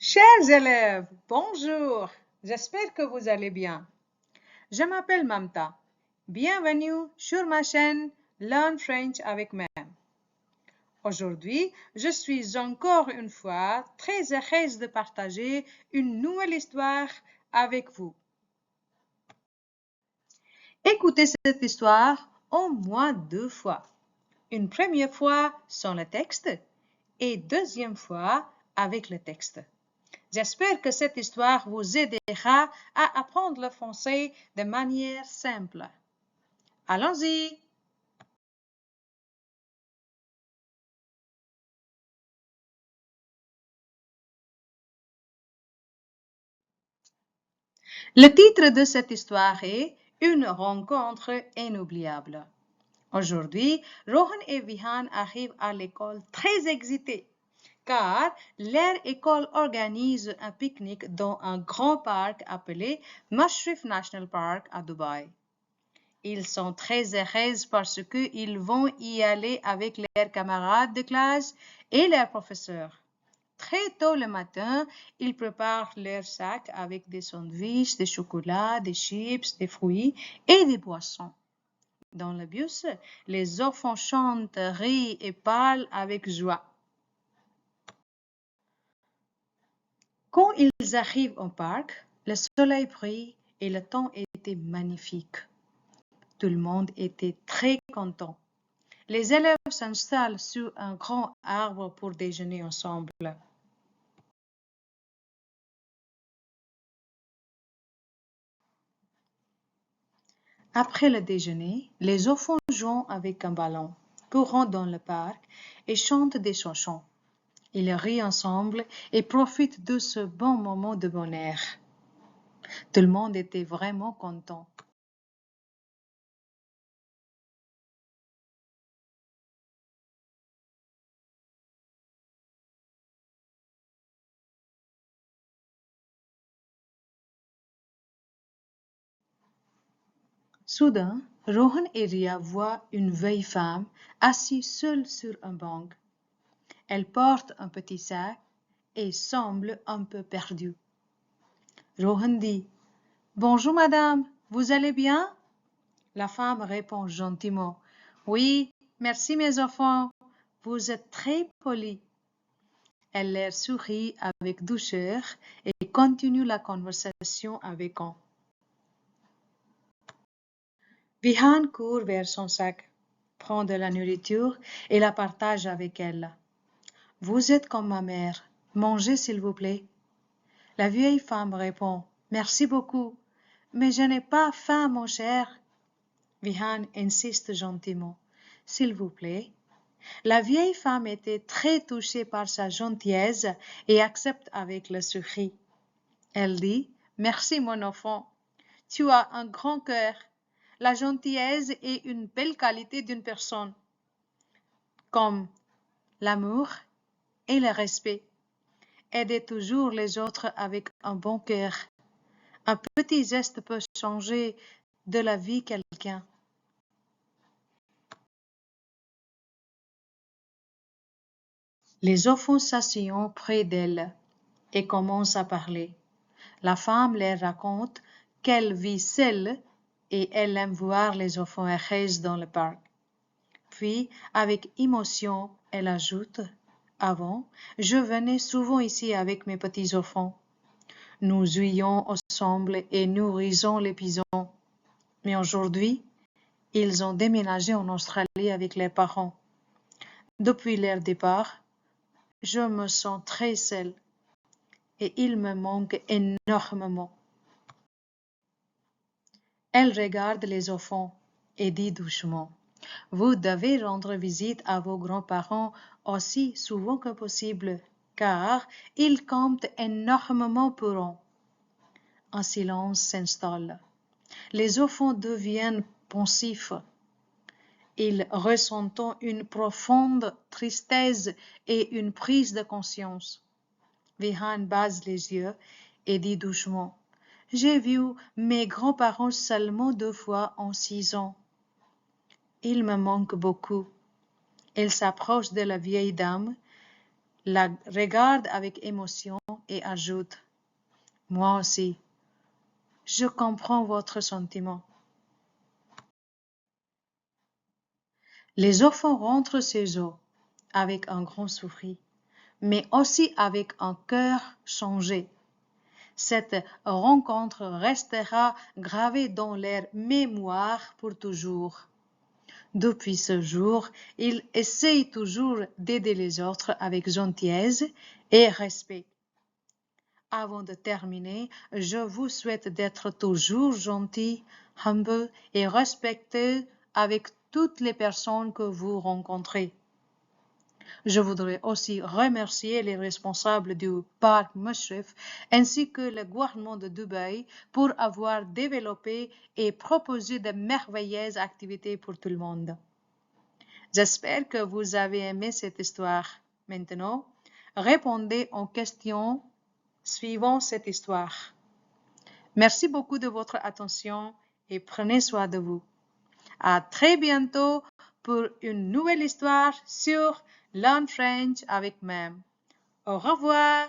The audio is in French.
Chers élèves, bonjour. J'espère que vous allez bien. Je m'appelle Mamta. Bienvenue sur ma chaîne Learn French avec Mam. Aujourd'hui, je suis encore une fois très heureuse de partager une nouvelle histoire avec vous. Écoutez cette histoire au moins 2 fois. Une première fois sans le texte et deuxième fois avec le texte. J'espère que cette histoire vous aidera à apprendre le français de manière simple. Allons-y! Le titre de cette histoire est Une rencontre inoubliable. Aujourd'hui, Rohan et Vihan arrivent à l'école très excités car leur école organise un pique-nique dans un grand parc appelé Mushrif National Park à Dubaï. Ils sont très heureux parce qu'ils vont y aller avec leurs camarades de classe et leurs professeurs. Très tôt le matin, ils préparent leur sac avec des sandwichs, des chocolats, des chips, des fruits et des boissons. Dans le bus, les enfants chantent, rient et parlent avec joie. Quand ils arrivent au parc, le soleil brille et le temps était magnifique. Tout le monde était très content. Les élèves s'installent sur un grand arbre pour déjeuner ensemble. Après le déjeuner, les enfants jouent avec un ballon, courent dans le parc et chantent des chansons. Ils rient ensemble et profitent de ce bon moment de bonheur. Tout le monde était vraiment content. Soudain, Rohan et Ria voient une vieille femme assise seule sur un banc. Elle porte un petit sac et semble un peu perdue. Rohan dit: Bonjour madame, vous allez bien? La femme répond gentiment: Oui, merci mes enfants, vous êtes très polis. Elle leur sourit avec douceur et continue la conversation avec eux. Vihan court vers son sac, prend de la nourriture et la partage avec elle. Vous êtes comme ma mère, mangez s'il vous plaît. La vieille femme répond: Merci beaucoup, mais je n'ai pas faim, mon cher. Vihan insiste gentiment: S'il vous plaît. La vieille femme était très touchée par sa gentillesse et accepte avec le sourire. Elle dit: Merci mon enfant, tu as un grand cœur. La gentillesse est une belle qualité d'une personne, comme l'amour et le respect. Aider toujours les autres avec un bon cœur. Un petit geste peut changer de la vie quelqu'un. Les enfants s'asseyent près d'elle et commencent à parler. La femme leur raconte qu'elle vit seule et elle aime voir les enfants heureux dans le parc. Puis, avec émotion, elle ajoute: Avant, je venais souvent ici avec mes petits-enfants. Nous jouions ensemble et nous risions les pigeons. Mais aujourd'hui, ils ont déménagé en Australie avec leurs parents. Depuis leur départ, je me sens très seule et il me manque énormément. Elle regarde les enfants et dit doucement: Vous devez rendre visite à vos grands-parents aussi souvent que possible, car ils comptent énormément pour eux. Un silence s'installe. Les enfants deviennent pensifs. Ils ressentent une profonde tristesse et une prise de conscience. Vihan baisse les yeux et dit doucement: J'ai vu mes grands-parents seulement 2 fois en 6 ans. Il me manque beaucoup. Elle s'approche de la vieille dame, la regarde avec émotion et ajoute: moi aussi, je comprends votre sentiment. Les enfants rentrent chez eux avec un grand sourire, mais aussi avec un cœur changé. Cette rencontre restera gravée dans leur mémoire pour toujours. Depuis ce jour, ils essayent toujours d'aider les autres avec gentillesse et respect. Avant de terminer, je vous souhaite d'être toujours gentil, humble et respectueux avec toutes les personnes que vous rencontrez. Je voudrais aussi remercier les responsables du parc Mushrif ainsi que le gouvernement de Dubaï pour avoir développé et proposé de merveilleuses activités pour tout le monde. J'espère que vous avez aimé cette histoire. Maintenant, répondez aux questions suivant cette histoire. Merci beaucoup de votre attention et prenez soin de vous. À très bientôt pour une nouvelle histoire sur Learn French avec Mem. Au revoir.